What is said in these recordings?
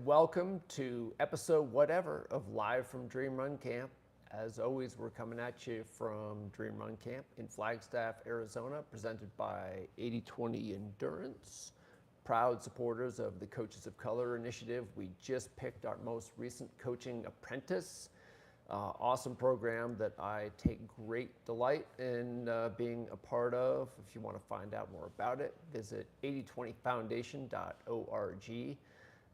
welcome to episode whatever of Live from Dream Run Camp. As always, we're coming at you from Dream Run Camp in Flagstaff, Arizona, presented by 80/20 Endurance. Proud supporters of the Coaches of Color initiative. We just picked our most recent coaching apprentice. Awesome program that I take great delight in being a part of. If you want to find out more about it, visit 8020foundation.org.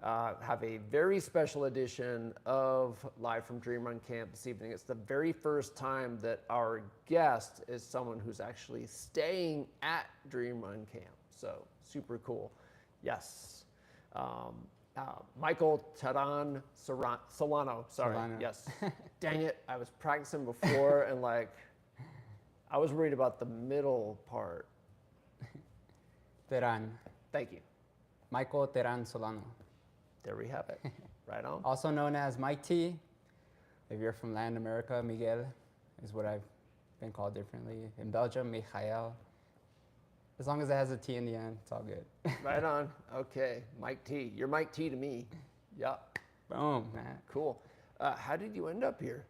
Have a very special edition of Live from Dream Run Camp this evening. It's the very first time that our guest is someone who's actually staying at Dream Run Camp. So super cool. Yes. Michael Teran Solano. Sorry. Solano. Yes. Dang it. I was practicing before and I was worried about the middle part. Teran. Thank you. Michael Teran Solano. There we have it. Right on. Also known as Mike T. If you're from Latin America, Miguel is what I've been called differently. In Belgium, Michael. As long as it has a T in the end, it's all good. Right on. Okay. Mike T. You're Mike T to me. Yep. Boom, man. Cool. How did you end up here?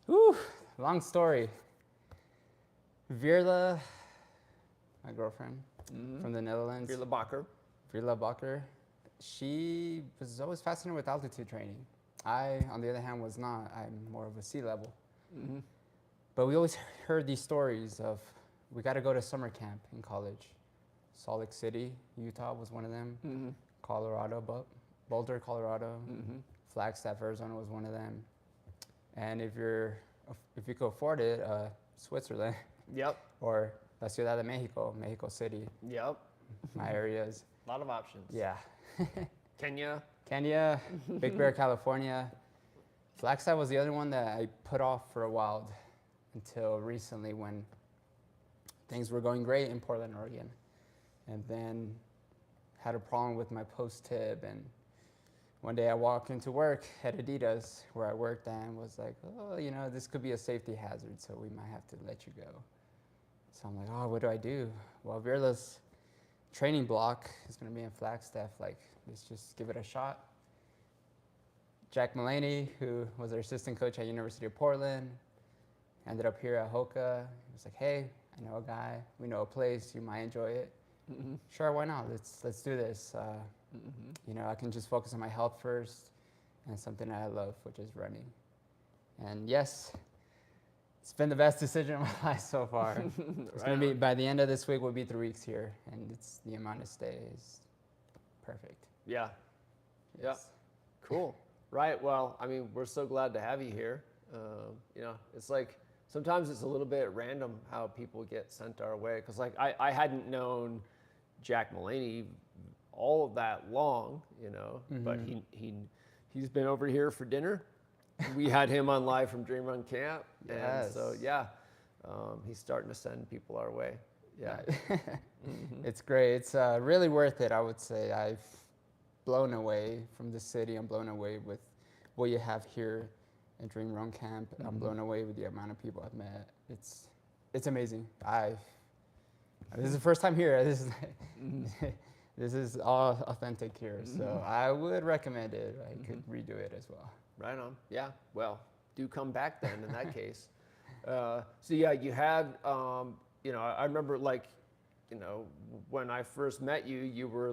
Whew, long story. Veerle, my girlfriend from the Netherlands. Veerle Bakker. Veerle Bakker. She was always fascinated with altitude training. I, on the other hand, was not. I'm more of a sea level. Mm-hmm. But we always heard these stories of, we got to go to summer camp in college. Salt Lake City, Utah was one of them. Mm-hmm. Colorado, Boulder, Colorado. Mm-hmm. Flagstaff, Arizona was one of them. And if you could afford it, Switzerland. Yep. Or La Ciudad de Mexico, Mexico City. Yep. My areas. A lot of options. Yeah. Kenya. Big Bear, California. Flagstaff was the other one that I put off for a while until recently when things were going great in Portland, Oregon. And then had a problem with my post-tib. And one day I walked into work at Adidas where I worked and was like, oh, this could be a safety hazard, so we might have to let you go. So I'm like, oh, what do I do? Well, Veerle's training block is going to be in Flagstaff. Let's just give it a shot. Jack Mulaney, who was our assistant coach at University of Portland, ended up here at Hoka. He was like, hey, I know a guy. We know a place. You might enjoy it. Mm-hmm. Sure, why not? Let's do this. I can just focus on my health first and something that I love, which is running. And yes, it's been the best decision of my life so far. It's going to be, by the end of this week, we'll be 3 weeks here, and it's the amount of stay is perfect. Yeah. Yes. Yeah. Cool. Right. Well, we're so glad to have you here. It's like sometimes it's a little bit random how people get sent our way. Because I hadn't known Jack Mulaney all of that long, but he's been over here for dinner. We had him on Live from Dream Run Camp. Yes. And so, he's starting to send people our way. Yeah. It's great. It's really worth it, I would say. I've blown away from the city. I'm blown away with what you have here at Dream Run Camp. I'm blown away with the amount of people I've met. It's amazing. This is the first time here. This is all authentic here. So I would recommend it. I could redo it as well. Right on. Yeah. Well, do come back then in that case. You had, I remember when I first met you, you were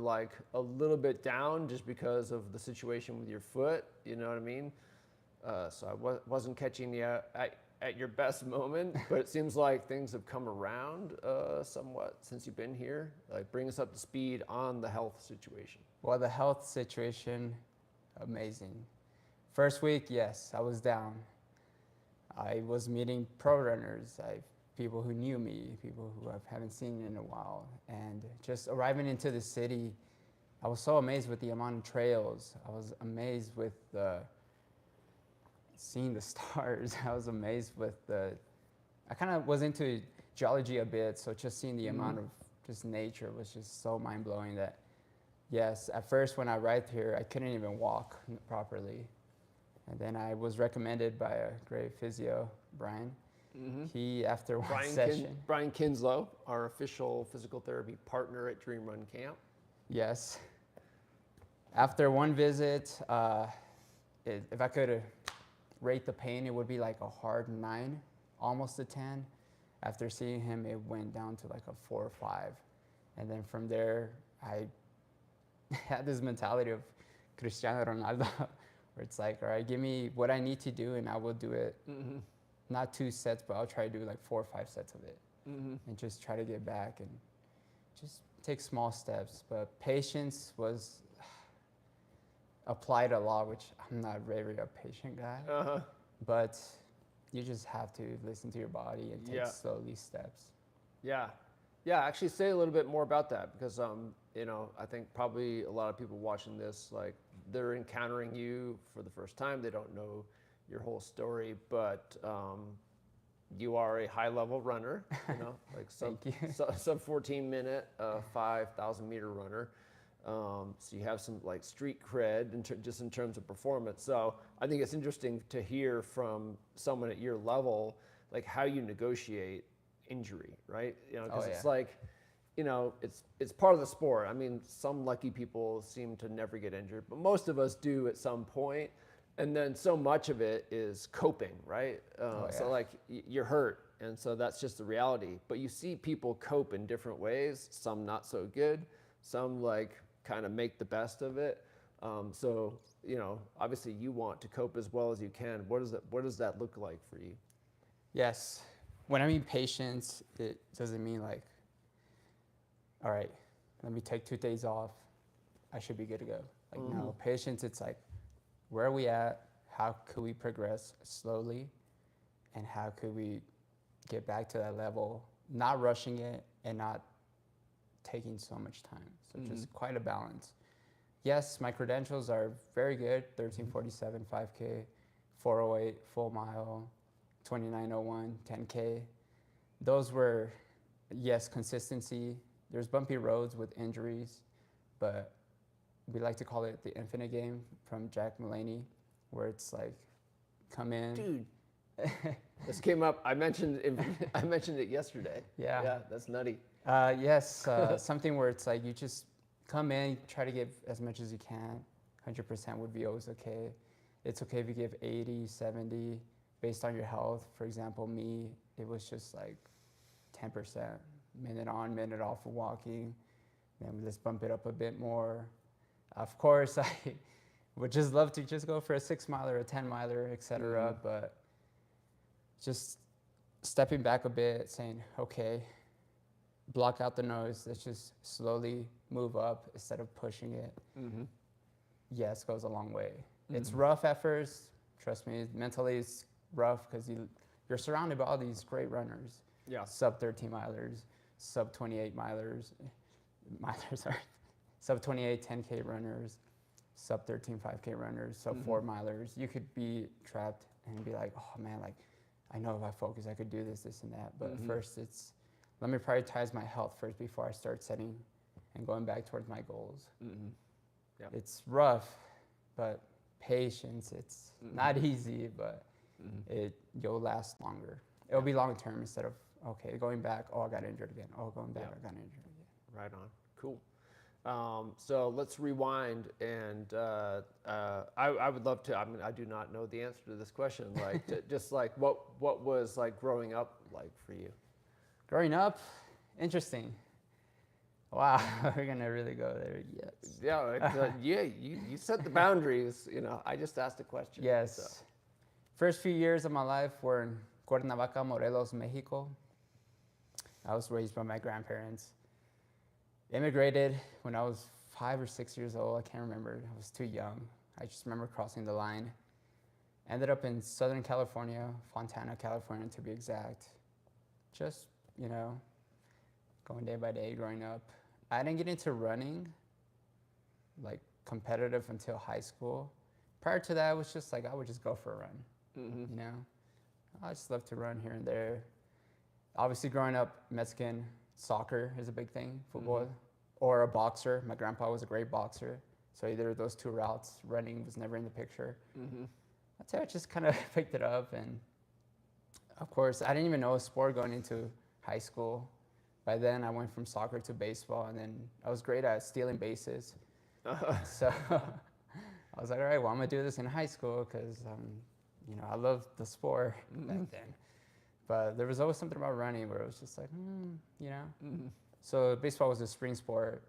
a little bit down just because of the situation with your foot. You know what I mean? So I wasn't catching you at your best moment, but it seems like things have come around somewhat since you've been here. Bring us up to speed on the health situation. Well, the health situation, amazing. First week, yes, I was down. I was meeting pro runners, people who knew me, people who I haven't seen in a while. And just arriving into the city, I was so amazed with the amount of trails. I was amazed with seeing the stars. I was amazed with I kind of was into geology a bit, so just seeing the amount of just nature was just so mind-blowing that, yes, at first when I arrived here, I couldn't even walk properly. And then I was recommended by a great physio, Brian. He, after one session. Brian Kinslow, our official physical therapy partner at Dream Run Camp. Yes. After one visit, if I could rate the pain, it would be like a hard 9, almost a 10. After seeing him, it went down to like a 4 or 5. And then from there, I had this mentality of Cristiano Ronaldo, where it's like, all right, give me what I need to do and I will do it. Mm-hmm. Not 2 sets, but I'll try to do like 4 or 5 sets of it. Mm-hmm. And just try to get back and just take small steps. But patience was applied a lot, which I'm not very a patient guy. Uh-huh. But you just have to listen to your body and take slowly steps. Yeah. Yeah, actually say a little bit more about that because, you know, I think probably a lot of people watching this, like they're encountering you for the first time. They don't know your whole story, but you are a high-level runner, you know, like sub 14-minute, 5,000-meter runner. So you have some like street cred just in terms of performance. So I think it's interesting to hear from someone at your level, like how you negotiate injury, right? You know, because it's like, you know, it's part of the sport. I mean, some lucky people seem to never get injured, but most of us do at some point. And then so much of it is coping, right? So like you're hurt, and so that's just the reality. But you see people cope in different ways. Some not so good. Some like kind of make the best of it. So you know, obviously you want to cope as well as you can. What does that look like for you? Yes. When I mean patience, it doesn't mean like, all right, let me take 2 days off. I should be good to go. Like no, patience. It's like, where are we at? How could we progress slowly? And how could we get back to that level, not rushing it and not taking so much time? So just quite a balance. Yes, my credentials are very good, 1347, 5K, 408, full mile, 2901, 10K. Those were, yes, consistency. There's bumpy roads with injuries, but we like to call it the infinite game from Jack Mulaney, where it's like, come in. Dude, this came up. I mentioned it yesterday. Yeah, that's nutty. Yes, something where it's like you just come in, try to give as much as you can. 100% would be always okay. It's okay if you give 80, 70, based on your health. For example, me, it was just like 10%, minute on, minute off of walking. Then let's bump it up a bit more. Of course, I would just love to just go for a 6-miler, a 10-miler, etc. But just stepping back a bit, saying, okay, block out the noise. Let's just slowly move up instead of pushing it. Yes, goes a long way. It's rough at first. Trust me, mentally it's rough because you're surrounded by all these great runners. Yeah. Sub 13 milers, sub 28 milers, sub 28 10K runners, sub 13 5K runners, sub 4 milers. You could be trapped and be like, oh man, like I know if I focus, I could do this, this and that. But first it's, let me prioritize my health first before I start setting and going back towards my goals. Yeah. It's rough, but patience, it's not easy, but you'll last longer. It'll be long term instead of, okay, going back, oh, I got injured again. Oh, going back, I got injured again. Right on. Cool. So let's rewind, and I would love to. I mean, I do not know the answer to this question. Like, just like what was like growing up like for you? Growing up, interesting. Wow, we're gonna really go there. Yes. Yeah, you set the boundaries. You know, I just asked a question. Yes. So. First few years of my life were in Cuernavaca, Morelos, Mexico. I was raised by my grandparents. Immigrated when I was 5 or 6 years old. I can't remember. I was too young. I just remember crossing the line. Ended up in Southern California, Fontana, California to be exact. Just, you know, going day by day growing up. I didn't get into running, like competitive, until high school. Prior to that, it was just like I would just go for a run, you know? I just love to run here and there. Obviously, growing up Mexican, soccer is a big thing, football, or a boxer. My grandpa was a great boxer. So either of those two routes, running was never in the picture. That's how I just kind of picked it up. And of course, I didn't even know a sport going into high school. By then, I went from soccer to baseball, and then I was great at stealing bases. So I was like, all right, well, I'm gonna do this in high school because, you know, I love the sport back then. But there was always something about running where it was just like, you know. So baseball was a spring sport.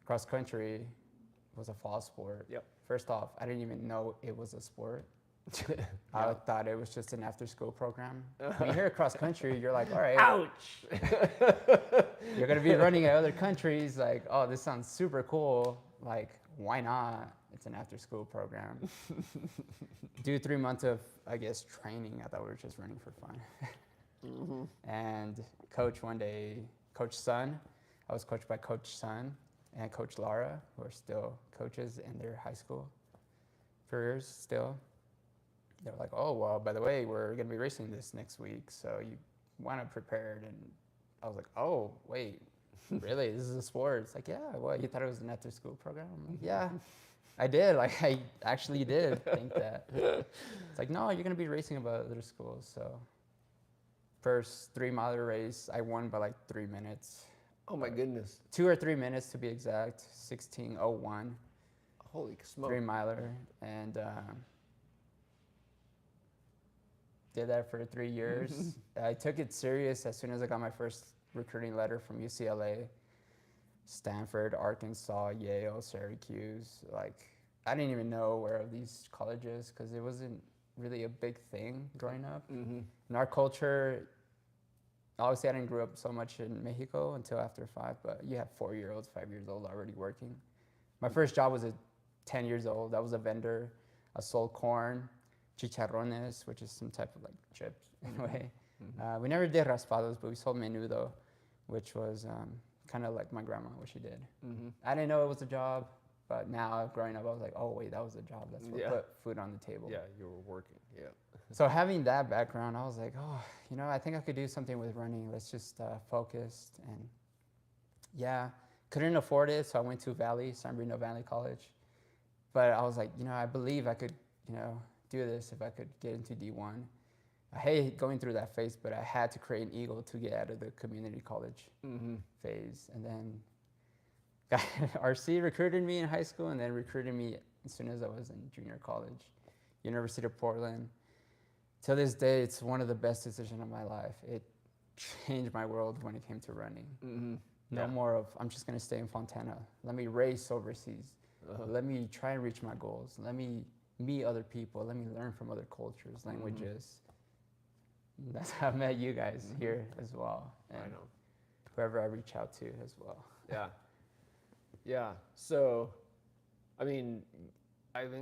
Cross country was a fall sport. Yep. First off, I didn't even know it was a sport. I thought it was just an after-school program. When you hear cross country, you're like, all right. Ouch! You're going to be running at other countries. Like, oh, this sounds super cool. Like, why not? It's an after-school program. Do 3 months of, I guess, training. I thought we were just running for fun. And coach one day, Coach Sun, I was coached by Coach Sun and Coach Lara, who are still coaches in their high school careers still. They were like, oh, well, by the way, we're going to be racing this next week, so you want to prepare. And I was like, oh, wait, really? This is a sport? It's like, yeah, well, you thought it was an after-school program? I'm like, yeah, I did. Like, I actually did think that. It's like, no, you're going to be racing about other schools. So first 3-mile race, I won by like 3 minutes. Oh, my goodness. 2 or 3 minutes to be exact, 16:01. Holy smoke. 3-miler. And did that for 3 years. I took it serious as soon as I got my first recruiting letter from UCLA, Stanford, Arkansas, Yale, Syracuse. Like, I didn't even know where these colleges, because it wasn't really a big thing growing up. In our culture, obviously I didn't grow up so much in Mexico until after 5, but you have 4-year-olds, 5 years old already working. My first job was at 10 years old. I was a vendor. I sold corn, chicharrones, which is some type of like chips in a way. We never did raspados, but we sold menudo, which was kind of like my grandma, what she did. I didn't know it was a job, but now growing up, I was like, oh wait, that was a job. That's what put food on the table. Yeah, you were working, yeah. So having that background, I was like, oh, you know, I think I could do something with running. Let's just focus. And yeah, couldn't afford it, so I went to San Bernardino Valley College. But I was like, you know, I believe I could, you know, do this if I could get into D1. I hate going through that phase, but I had to create an ego to get out of the community college phase. And then RC recruited me in high school and then recruited me as soon as I was in junior college, University of Portland. To this day, it's one of the best decisions of my life. It changed my world when it came to running. No more of, I'm just going to stay in Fontana. Let me race overseas. Let me try and reach my goals. Let me meet other people. Let me learn from other cultures, languages. That's how I met you guys here as well. And I know. Whoever I reach out to as well. Yeah. Yeah. So, I mean,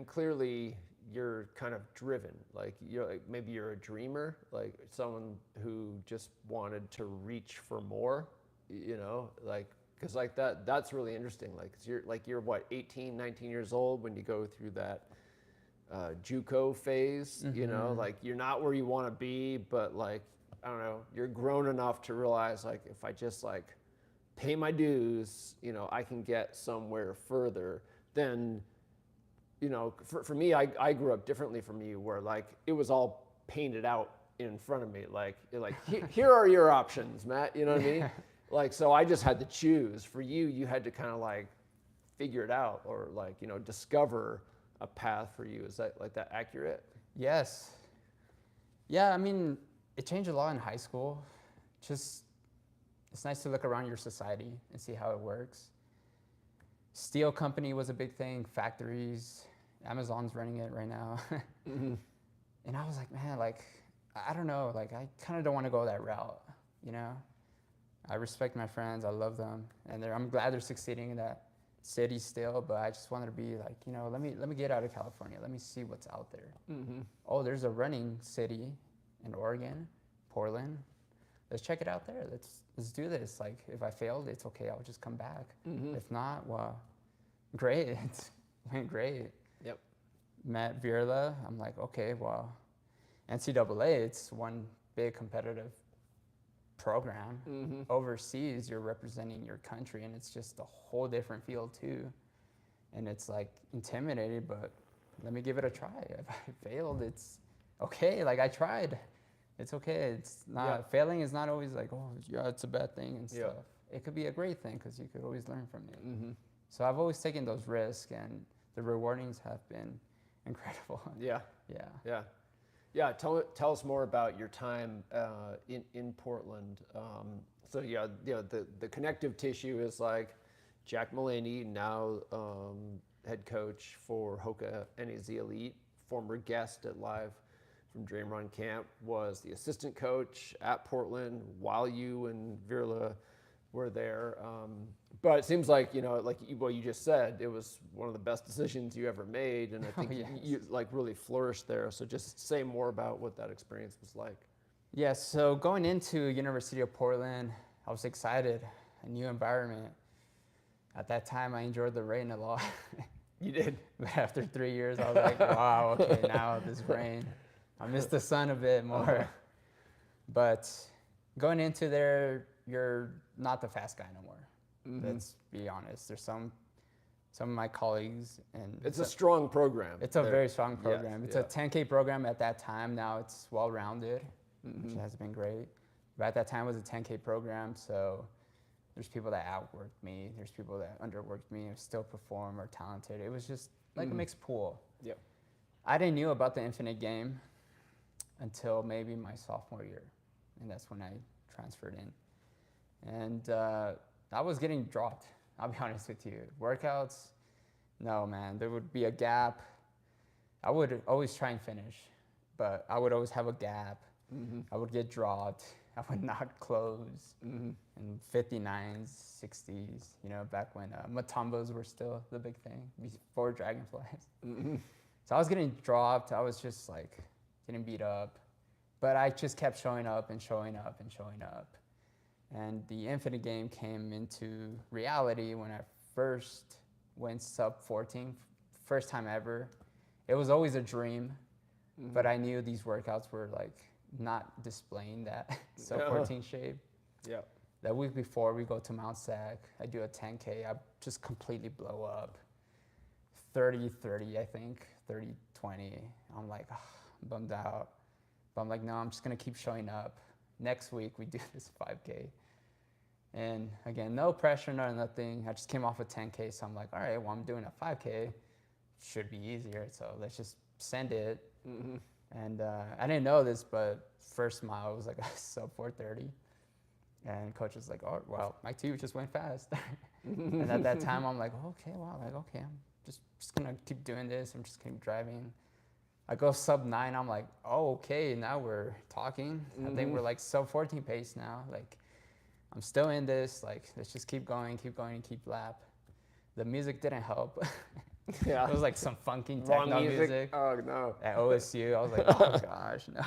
clearly you're kind of driven. Like maybe you're a dreamer, like someone who just wanted to reach for more, you know, like, because like that's really interesting. Like you're what, 18, 19 years old when you go through that JUCO phase, you know, like you're not where you want to be, but like, I don't know, you're grown enough to realize like if I just like pay my dues, you know, I can get somewhere further. Then, you know, for me, I grew up differently from you, where like it was all painted out in front of me. Like here are your options, Matt, you know what I mean? Like, so I just had to choose. For you, you had to kind of like figure it out, or like, you know, discover a path for you. Is that accurate? Yes. Yeah, I mean, it changed a lot in high school. Just, it's nice to look around your society and see how it works. Steel company was a big thing, factories, Amazon's running it right now. And I was like, man, like, I don't know, like, I kind of don't want to go that route, you know? I respect my friends, I love them, and I'm glad they're succeeding in that city still, but I just wanted to be like, you know, let me get out of California, let me see what's out there. Oh, there's a running city in Oregon, Portland. Let's check it out there. Let's do this. Like, if I failed, it's okay. I'll just come back. If not, well, great. It went great. Yep. Met Virla. I'm like, okay, well, NCAA, it's one big competitive program. Overseas, you're representing your country, and it's just a whole different field too. And it's like intimidating, but let me give it a try. If I failed, it's okay. Like, I tried. It's okay. It's not failing is not always like, oh yeah, it's a bad thing and stuff. It could be a great thing because you could always learn from it. So I've always taken those risks, and the rewardings have been incredible. Yeah. Yeah. Yeah. Yeah. Tell us more about your time in Portland. So yeah, the connective tissue is like Jack Mulaney, now head coach for Hoka NAZ Elite, former guest at Live from Dream Run Camp, was the assistant coach at Portland while you and Virla were there. But it seems like, like what you just said, it was one of the best decisions you ever made, and I think Yes. you like really flourished there. So just say more about what that experience was like. Yeah, so going into University of Portland, I was excited, a new environment. At that time, I enjoyed the rain a lot. You did. But after 3 years, I was like, wow, okay, now this rain. I miss the sun a bit more. But going into there, you're not the fast guy no more. Mm-hmm. Let's be honest. There's some of my colleagues, and It's a strong program. it's a very strong program. Yes, It's a 10K program at that time. Now it's well-rounded, which has been great. But at that time, it was a 10K program, so there's people that outworked me. There's people that underworked me and still perform or talented. It was just like a mixed pool. Yep. I didn't know about the infinite game until maybe my sophomore year, and that's when I transferred in. And I was getting dropped, I'll be honest with you. Workouts, no, man. There would be a gap. I would always try and finish, but I would always have a gap. I would get dropped. I would not close. And 59s, 60s, back when Matambos were still the big thing, before Dragonflies. So I was getting dropped. I was just like getting beat up. But I just kept showing up and showing up and showing up. And the infinite game came into reality when I first went sub 14, first time ever. It was always a dream, but I knew these workouts were like not displaying that sub 14 shape. Yeah. That week before, we go to Mount Sac. I do a 10K. I just completely blow up. 30-30, I think. 30-20. I'm like, bummed out. But I'm like, no, I'm just going to keep showing up. Next week, we do this 5K. And again, no pressure, no nothing. I just came off a 10K, so I'm like, all right, well, I'm doing a 5K. Should be easier, so let's just send it. And I didn't know this, but first mile was like a sub 4:30. And coach was like, oh, well, Mike Teran just went fast. And at that time, I'm like, okay, wow, okay, I'm just going to keep doing this. I'm just keep driving. I go sub 9. I'm like, oh, okay, now we're talking. I think we're like sub 14 pace now. Like, I'm still in this. Like, let's just keep going, and keep lap. The music didn't help. Yeah. It was like some funky Wrong techno music. Oh, no. At OSU. I was like, oh, gosh, no.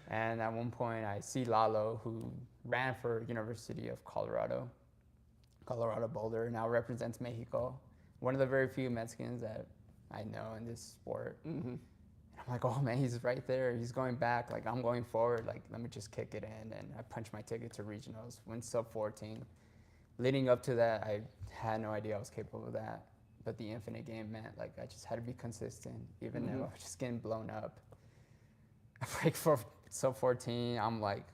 And at one point, I see Lalo, who ran for University of Colorado Boulder, now represents Mexico. One of the very few Mexicans that I know in this sport. And I'm like, oh, man, he's right there. He's going back. Like, I'm going forward. Like, let me just kick it in. And I punched my ticket to regionals, went sub 14. Leading up to that, I had no idea I was capable of that. But the infinite game meant, like, I just had to be consistent, even though I was just getting blown up. I break for sub 14. I'm, like,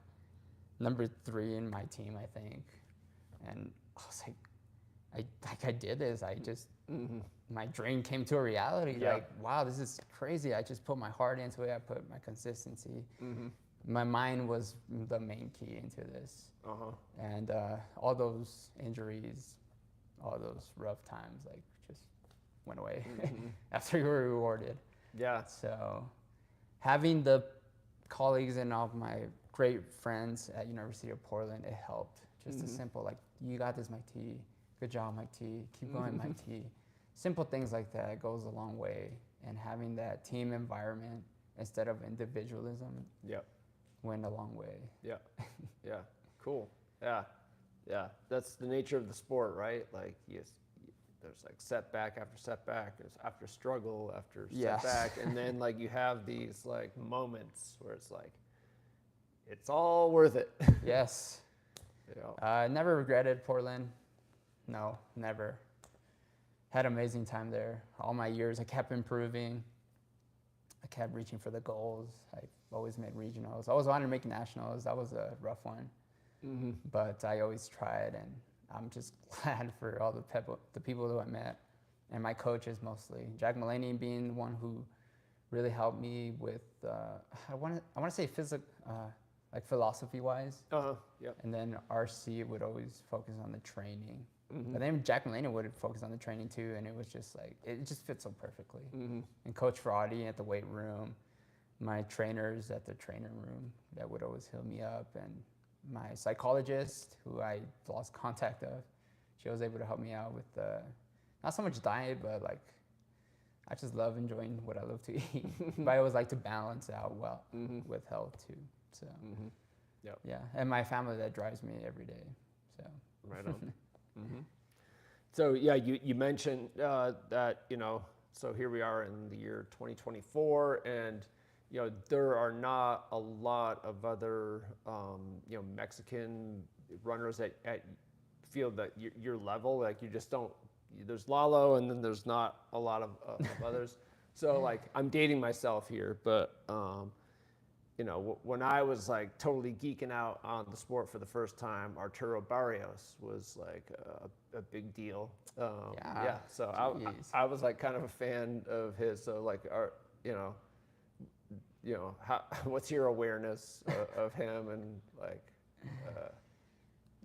number 3 in my team, I think. And I was like, I did this. I just, my dream came to a reality. Yeah. Like, wow, this is crazy. I just put my heart into it. I put my consistency. My mind was the main key into this. And all those injuries, all those rough times, like, just went away after you were rewarded. Yeah. So having the colleagues and all of my great friends at University of Portland, it helped. Just a simple, like, you got this, Mike T. Good job, Mike T. Keep going, Mike T. Simple things like that goes a long way. And having that team environment instead of individualism went a long way. Yeah. Cool. Yeah. That's the nature of the sport, right? Like, yes, there's like setback after setback, there's after struggle after setback, and then like you have these like moments where it's like, it's all worth it. Yes. Never regretted Portland. No, never. Had an amazing time there. All my years, I kept improving. I kept reaching for the goals. I always made regionals. I always wanted to make nationals. That was a rough one. But I always tried, and I'm just glad for all the people who I met, and my coaches mostly. Jack Mulaney being the one who really helped me with I want to say like philosophy wise. Yeah. And then RC would always focus on the training. But then Jack Mulaney would focus on the training too, and it was just like it just fit so perfectly. And Coach Ferrati at the weight room, my trainers at the trainer room that would always heal me up, and my psychologist who I lost contact of, she was able to help me out with not so much diet, but like I just love enjoying what I love to eat. But I always like to balance out well with health too. So yeah, and my family that drives me every day. So right on. So yeah, you mentioned that so here we are in the year 2024, and there are not a lot of other Mexican runners at feel that your level, like you just don't. There's Lalo, and then there's not a lot of others. So like I'm dating myself here, but when I was like totally geeking out on the sport for the first time, Arturo Barrios was like a big deal. So I was like kind of a fan of his. So like what's your awareness of him, and like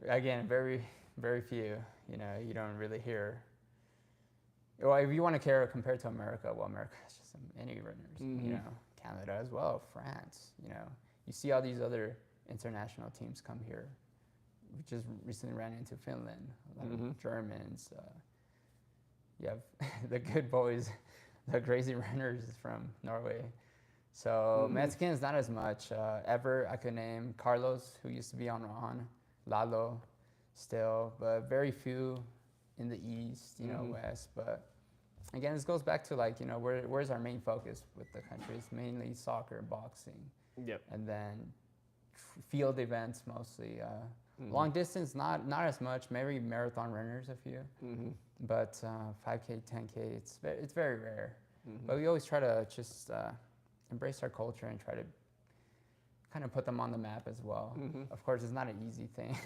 again, very very few. You don't really hear. Well, if you want to compare to America, well, America has just many runners. Canada as well, France. You see all these other international teams come here. We just recently ran into Finland, a lot of Germans. You have the good boys, the crazy runners from Norway. So Mexicans not as much. Ever I could name Carlos, who used to be on Ron, Lalo, still, but very few in the East, West. But again, this goes back to like, where's our main focus with the country? It's mainly soccer, boxing, and then field events mostly. Long distance, not as much. Maybe marathon runners, a few, but 5K, 10K, it's very rare. But we always try to just embrace our culture and try to kind of put them on the map as well. Of course, it's not an easy thing.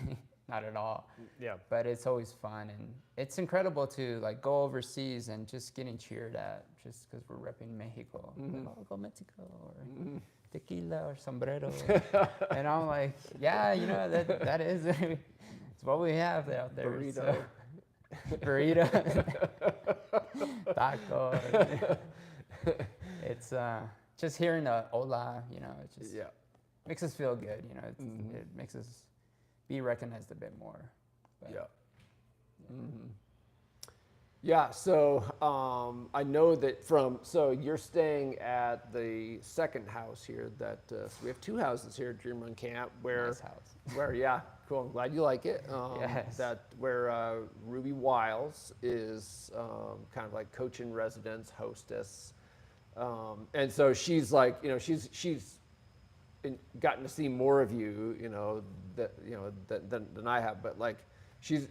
Not at all. Yeah. But it's always fun, and it's incredible to like go overseas and just getting cheered at just because we're repping Mexico. Like, oh, go Mexico, or tequila, or sombrero. And I'm like, yeah, that is it's what we have out there. Burrito. So, burrito, taco. It's just hearing the hola, it just makes us feel good. It makes us be recognized a bit more. But, Yeah, so I know that so you're staying at the second house here so we have two houses here at Dream Run Camp nice house. where, cool, I'm glad you like it. Yes. Where Ruby Wiles is kind of like coach in residence, hostess. And so she's like, she's gotten to see more of you, than I have, but like she's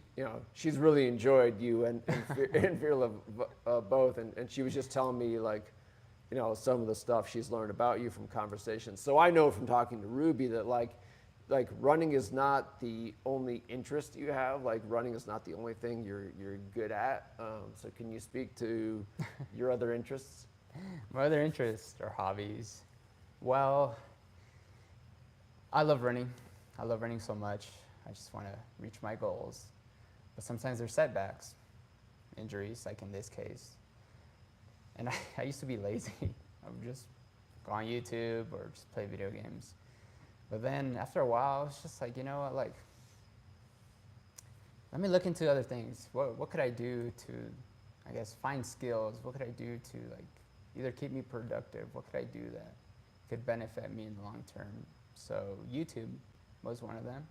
really enjoyed you and Fearless both, and she was just telling me like, some of the stuff she's learned about you from conversations. So I know from talking to Ruby that like running is not the only interest you have. Like running is not the only thing you're good at. So can you speak to your other interests? My other interests or hobbies. Well, I love running. I love running so much. I just want to reach my goals. But sometimes there's setbacks, injuries, like in this case. And I used to be lazy. I would just go on YouTube or just play video games. But then after a while, it's just like, let me look into other things. What could I do to, I guess, find skills? What could I do to like either keep me productive? What could I do that could benefit me in the long term? So YouTube was one of them.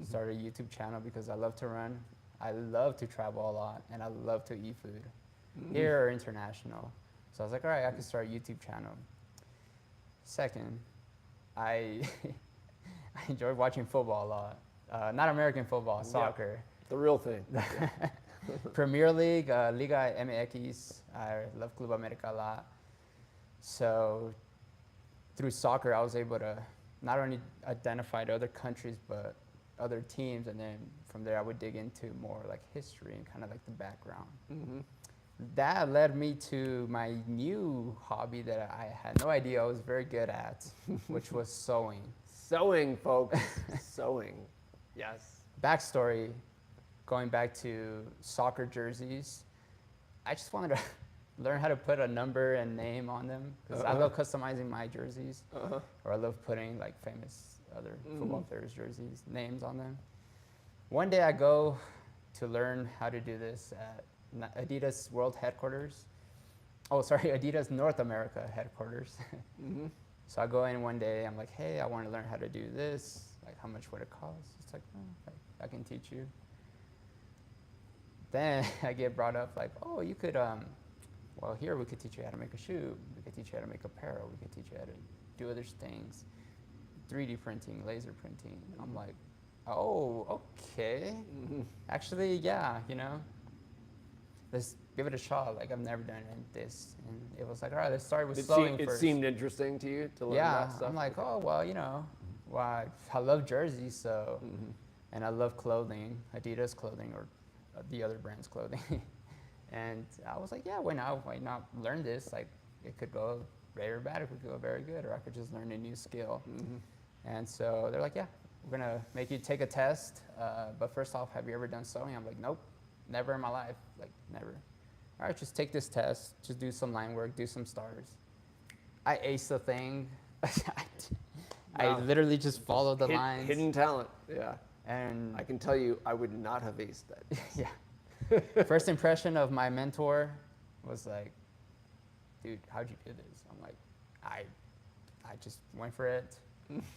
Started a YouTube channel because I love to run, I love to travel a lot, and I love to eat food, here or international. So I was like, all right, I can start a YouTube channel. Second, I enjoyed watching football a lot. Not American football, soccer. The real thing. Premier League, Liga MX, I love Club America a lot. So through soccer, I was able to not only identify to other countries, but other teams, and then from there I would dig into more like history and kind of like the background. Mm-hmm. That led me to my new hobby that I had no idea I was very good at, which was sewing. Sewing, folks. Sewing. Yes. Backstory, going back to soccer jerseys, I just wanted to learn how to put a number and name on them because I love customizing my jerseys, or I love putting like famous other football players' jerseys, names on them. One day I go to learn how to do this at Adidas World Headquarters. Oh, sorry, Adidas North America Headquarters. So I go in one day, I'm like, hey, I want to learn how to do this. Like, how much would it cost? It's like, oh, I can teach you. Then I get brought up like, oh, you could, well, here we could teach you how to make a shoe. We could teach you how to make apparel. We could teach you how to do other things. 3D printing, laser printing. I'm like, oh, okay. Actually, yeah, you know, let's give it a shot. Like, I've never done this. And it was like, all right, let's start with sewing first. It seemed interesting to you to learn that stuff? I'm like, oh, well, you know, I love jerseys, so, and I love clothing, Adidas clothing, or the other brand's clothing. And I was like, yeah, why not learn this? Like, it could go very bad, it could go very good, or I could just learn a new skill. And so they're like, yeah, we're gonna make you take a test, but first off, have you ever done sewing? I'm like, nope, never in my life, like never. All right, just take this test, just do some line work, do some stars. I aced the thing. I literally just followed the lines. Hidden talent, yeah. And I can tell you, I would not have aced that. Yeah. First impression of my mentor was like, dude, how'd you do this? I'm like, I just went for it.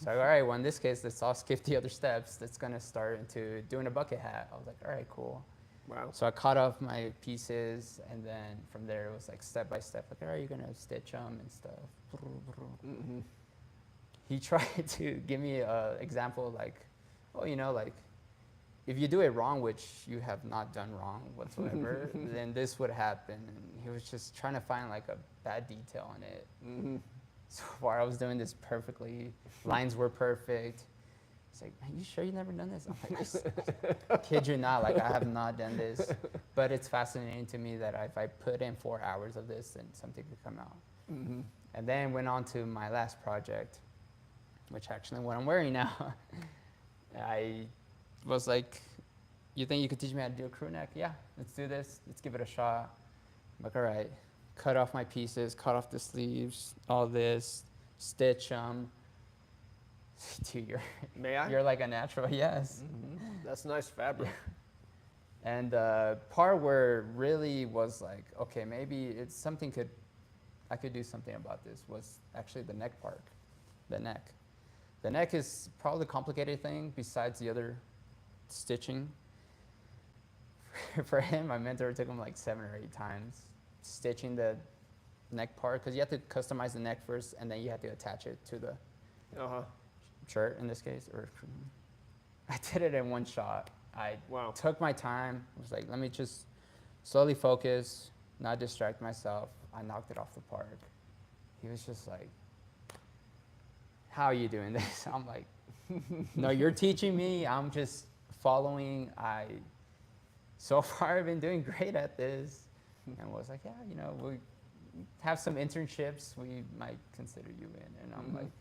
So, all right, well, in this case, let's all skip the other steps. That's going to start into doing a bucket hat. I was like, all right, cool. Wow. So I cut off my pieces, and then from there, it was like step by step. Like, all right, you're going to stitch them and stuff. He tried to give me an example like, oh, you know, like, if you do it wrong, which you have not done wrong whatsoever, then this would happen. And he was just trying to find like a bad detail in it. So far, I was doing this perfectly. Lines were perfect. He's like, man, you sure you've never done this? I'm like, I kid you not, like, I have not done this. But it's fascinating to me that if I put in 4 hours of this, then something could come out. And then went on to my last project, which actually what I'm wearing now. I was like, you think you could teach me how to do a crew neck? Yeah, let's do this. Let's give it a shot. I'm like, all right. Cut off my pieces, cut off the sleeves, all this, stitch them. Dude, May I? You're like a natural, yes. That's nice fabric. And part where really was like, okay, maybe it's something I could do something about this was actually the neck part, the neck. The neck is probably the complicated thing besides the other stitching. For him, my mentor took him like 7 or 8 times. Stitching the neck part, because you have to customize the neck first, and then you have to attach it to the shirt in this case. Or I did it in one shot. I took my time. I was like, let me just slowly focus, not distract myself. I knocked it off the park. He was just like, how are you doing this? I'm like, no, you're teaching me. I'm just following. So far, I've been doing great at this. And was like, yeah, you know, we have some internships we might consider you in. And I'm like,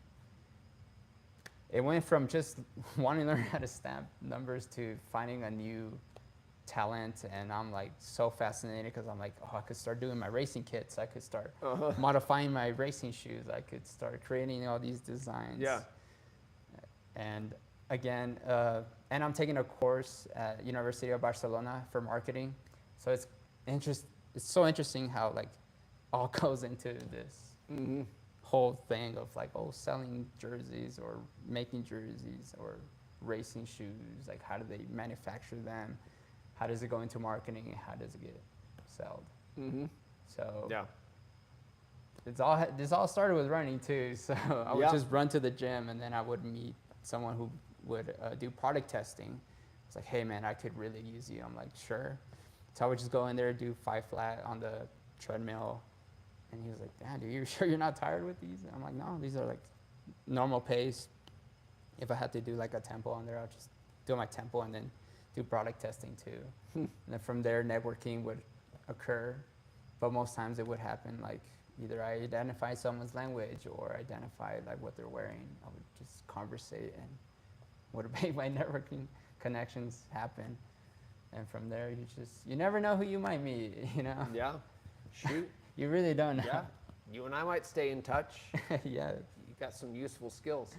it went from just wanting to learn how to stamp numbers to finding a new talent. And I'm like so fascinated because I'm like, oh, I could start doing my racing kits. I could start modifying my racing shoes. I could start creating all these designs. Yeah. And again, and I'm taking a course at University of Barcelona for marketing. So it's so interesting how like all goes into this whole thing of like, oh, selling jerseys or making jerseys or racing shoes. Like, how do they manufacture them? How does it go into marketing? How does it get sold? So yeah, this all started with running too. So I would just run to the gym, and then I would meet someone who would do product testing. It's like, hey man, I could really use you. I'm like, sure. So I would just go in there, do 5 flat on the treadmill. And he was like, damn, dude, you sure you're not tired with these? And I'm like, no, these are like normal pace. If I had to do like a tempo on there, I'll just do my tempo and then do product testing too. And then from there, networking would occur. But most times it would happen like either I identify someone's language or identify like what they're wearing. I would just conversate and would make my networking connections happen. And from there, you never know who you might meet, you know? Yeah. Shoot. You really don't know. Yeah. You and I might stay in touch. Yeah. You got some useful skills.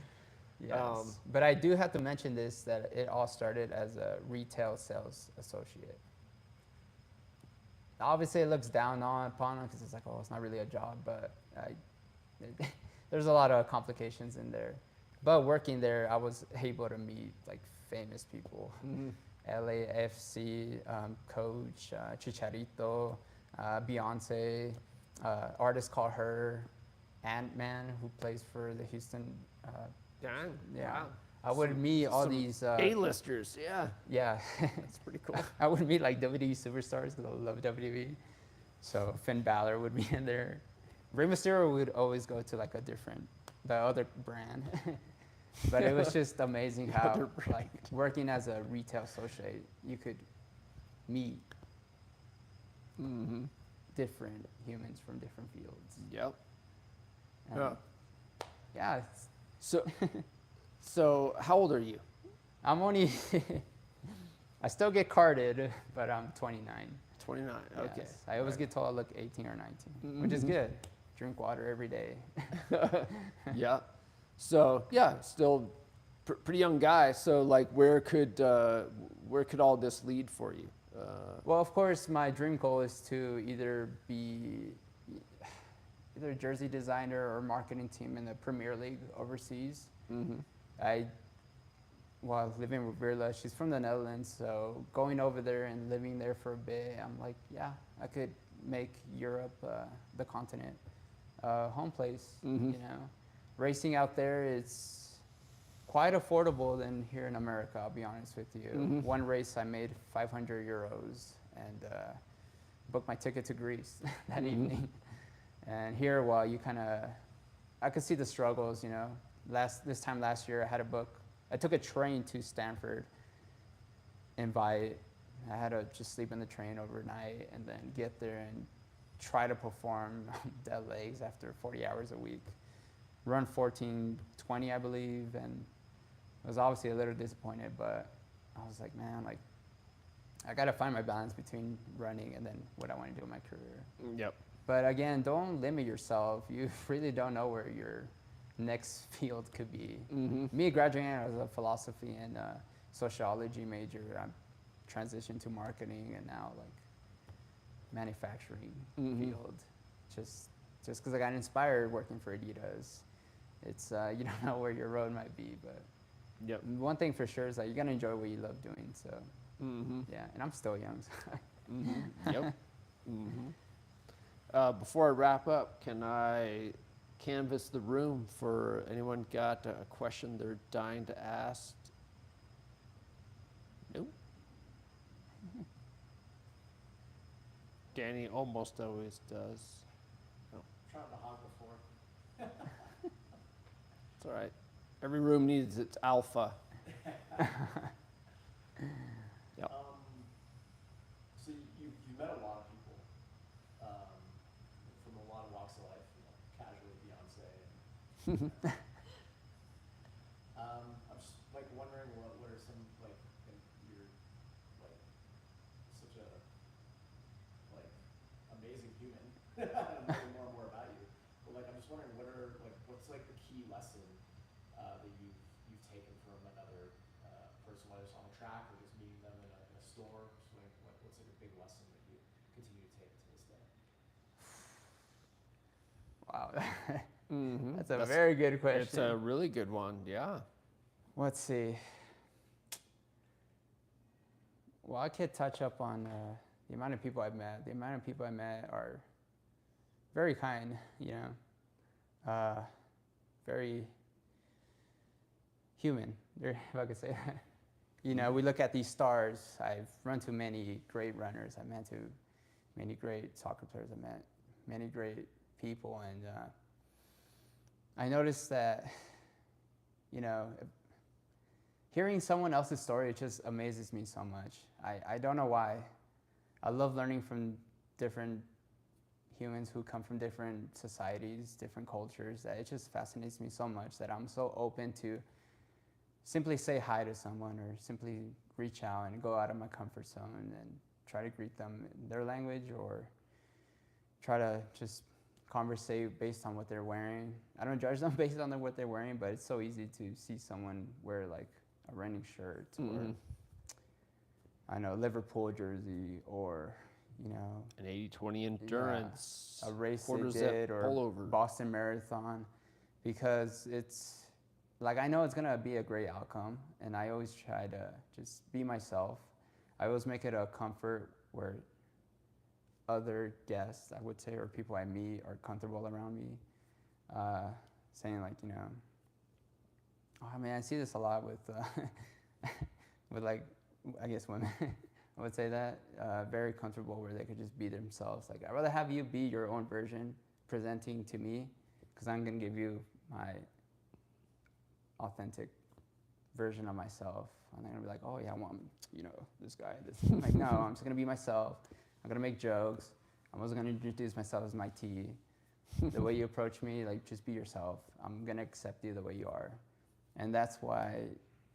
Yes. But I do have to mention this, that it all started as a retail sales associate. Obviously, it looks down upon because it's like, oh, it's not really a job, but there's a lot of complications in there. But working there, I was able to meet like famous people. LAFC coach, Chicharito, Beyonce, artist called her, Ant-Man, who plays for the Houston. Dang. Yeah. Wow. I would meet all some these A-listers. Yeah. Yeah. That's pretty cool. I would meet like WWE superstars because I love WWE. So Finn Balor would be in there. Rey Mysterio would always go to like the other brand. But it was just amazing how, like, working as a retail associate, you could meet different humans from different fields. Yep. And yeah. So how old are you? I'm only, I still get carded, but I'm 29. 29. Okay. Yes. I always get told I look 18 or 19, which is good. Drink water every day. Yeah. So yeah, still pretty young guy. So like, where could all this lead for you? Well, of course, my dream goal is to either be a jersey designer or marketing team in the Premier League overseas. While living with Virla, she's from the Netherlands, so going over there and living there for a bit, I'm like, yeah, I could make Europe the continent home place. You know, racing out there is quite affordable than here in America. I'll be honest with you. One race I made 500 euros and booked my ticket to Greece that evening. And here, well, I could see the struggles. You know, this time last year, I took a train to Stanford. I had to just sleep in the train overnight and then get there and try to perform dead legs after 40 hours a week. Run 14:20, I believe, and I was obviously a little disappointed, but I was like, man, like, I got to find my balance between running and then what I want to do in my career. Yep. But again, don't limit yourself. You really don't know where your next field could be. Me graduating as a philosophy and sociology major, I'm transitioned to marketing and now like manufacturing field. Just because I got inspired working for Adidas. It's you don't know where your road might be, but Yep. one thing for sure is that you're gonna enjoy what you love doing. So yeah, and I'm still young. So. Yep. Before I wrap up, can I canvass the room for anyone got a question they're dying to ask? No. Danny almost always does. Oh. Trying to hog before. It's all right. Every room needs its alpha. Yep. So you met a lot of people from a lot of walks of life, you know, casually Beyonce. I'm just like wondering what are some like you're like such a like amazing human. I'm learning more and more about you, but like I'm just wondering what's like the key lesson that you've taken from another person, whether it's on the track or just meeting them in a store. Just what's like a big lesson that you continue to take to this day? Wow. That's a very good question. It's a really good one, yeah. Let's see. Well, I could touch up on the amount of people I've met. The amount of people I met are very kind, you know, very human, if I could say that. You know, we look at these stars. I've run to many great runners. I've met to many great soccer players. I've met many great people, and I noticed that, you know, hearing someone else's story, it just amazes me so much. I don't know why. I love learning from different humans who come from different societies, different cultures. That it just fascinates me so much that I'm so open to simply say hi to someone or simply reach out and go out of my comfort zone and try to greet them in their language or try to just conversate based on what they're wearing. I don't judge them based on what they're wearing, but it's so easy to see someone wear like a running shirt or I know Liverpool jersey or an 80-20 endurance, a race quarter they zip did or pullover. Boston Marathon, because it's like I know it's gonna be a great outcome, and I always try to just be myself. I always make it a comfort where other guests, I would say, or people I meet are comfortable around me, saying like, I mean, I see this a lot with, with like, I guess women, I would say that, very comfortable where they could just be themselves. Like, I'd rather have you be your own version presenting to me, because I'm gonna give you my authentic version of myself. I'm not gonna be like, oh yeah, I want, this guy, this. I'm like, no, I'm just gonna be myself. I'm gonna make jokes. I'm also gonna introduce myself as Mike T. The way you approach me, like, just be yourself. I'm gonna accept you the way you are. And that's why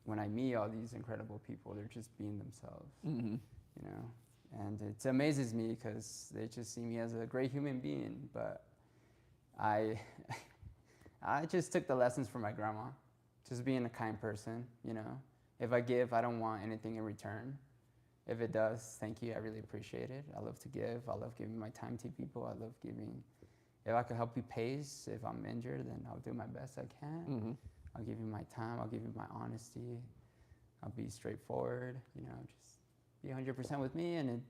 when I meet all these incredible people, they're just being themselves, And it amazes me because they just see me as a great human being. But I just took the lessons from my grandma, just being a kind person, If I give, I don't want anything in return. If it does, thank you. I really appreciate it. I love to give. I love giving my time to people. I love giving. If I can help you pace, if I'm injured, then I'll do my best I can. I'll give you my time. I'll give you my honesty. I'll be straightforward. Just be 100% with me, and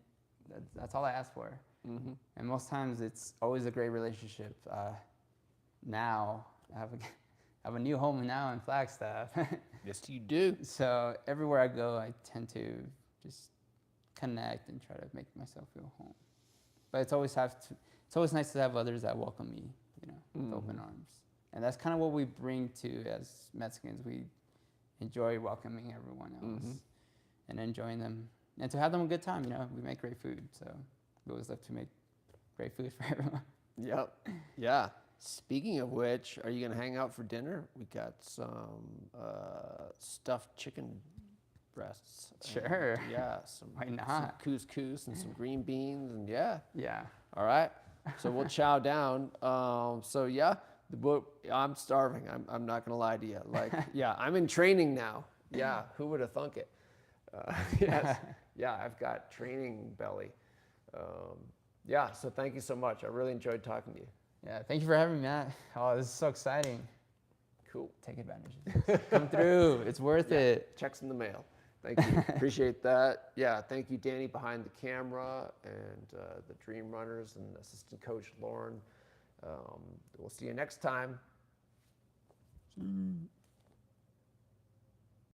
that's all I ask for. And most times, it's always a great relationship. Now, I have a new home now in Flagstaff. Yes, you do. So everywhere I go, I tend to just connect and try to make myself feel home. But it's always nice to have others that welcome me, with open arms. And that's kind of what we bring to as Mexicans. We enjoy welcoming everyone else and enjoying them, and to have them a good time. We make great food, so we always love to make great food for everyone. Yep. Yeah. Speaking of which, are you gonna hang out for dinner? We got some stuffed chicken breasts. Sure. And, yeah. Why not? Some couscous and some green beans, and yeah. Yeah. All right. So we'll chow down. So yeah, I'm starving. I'm not gonna lie to you. Like, yeah, I'm in training now. Yeah. Who would have thunk it? Yes. Yeah. I've got training belly. Yeah. So thank you so much. I really enjoyed talking to you. Yeah. Thank you for having me, Matt. Oh, this is so exciting. Cool. Take advantage of this. Come through. It's worth it. Checks in the mail. Thank you. Appreciate that. Yeah, thank you, Danny, behind the camera, and the Dream Runners and assistant coach Lauren. We'll see you next time.